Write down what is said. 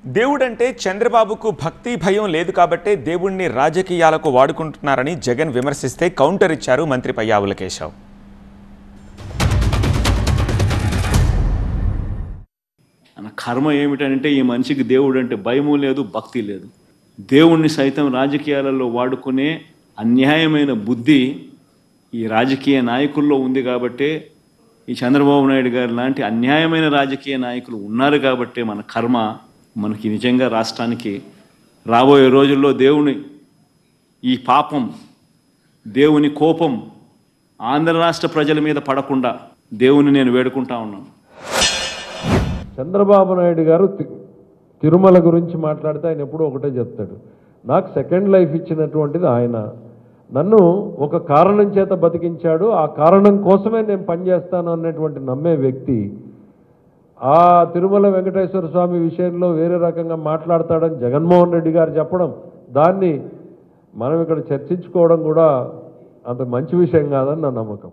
దేవుడంటే చంద్రబాబుకు భక్తి భయం లేదు కాబట్టే దేవుణ్ణి రాజకీయాలకు వాడుకుంటున్నారని జగన్ విమర్శిస్తే కౌంటర్ ఇచ్చారు మంత్రి పయ్యావుల కేశవ్. అన్న కర్మ ఏమిటంటే ఈ మనిషికి దేవుడు అంటే భయము లేదు, భక్తి లేదు. దేవుణ్ణి సైతం రాజకీయాలలో వాడుకునే అన్యాయమైన బుద్ధి ఈ రాజకీయ నాయకుల్లో ఉంది కాబట్టే, ఈ చంద్రబాబు నాయుడు గారు లాంటి అన్యాయమైన రాజకీయ నాయకులు ఉన్నారు కాబట్టే మన కర్మ మనకి నిజంగా రాష్ట్రానికి రాబోయే రోజుల్లో దేవుని ఈ పాపం, దేవుని కోపం ఆంధ్ర రాష్ట్ర ప్రజల మీద పడకుండా దేవుని నేను వేడుకుంటా ఉన్నాను. చంద్రబాబు నాయుడు గారు తిరుమల గురించి మాట్లాడితే ఆయన ఎప్పుడూ ఒకటే చెప్తాడు, నాకు సెకండ్ లైఫ్ ఇచ్చినటువంటిది ఆయన, నన్ను ఒక కారణం చేత బతికించాడు, ఆ కారణం కోసమే నేను పనిచేస్తాను అన్నటువంటి నమ్మే వ్యక్తి ఆ తిరుమల వెంకటేశ్వర స్వామి విషయంలో వేరే రకంగా మాట్లాడతాడని జగన్మోహన్ రెడ్డి గారు చెప్పడం, దాన్ని మనం ఇక్కడ చర్చించుకోవడం కూడా అంత మంచి విషయం కాదని నా నమ్మకం.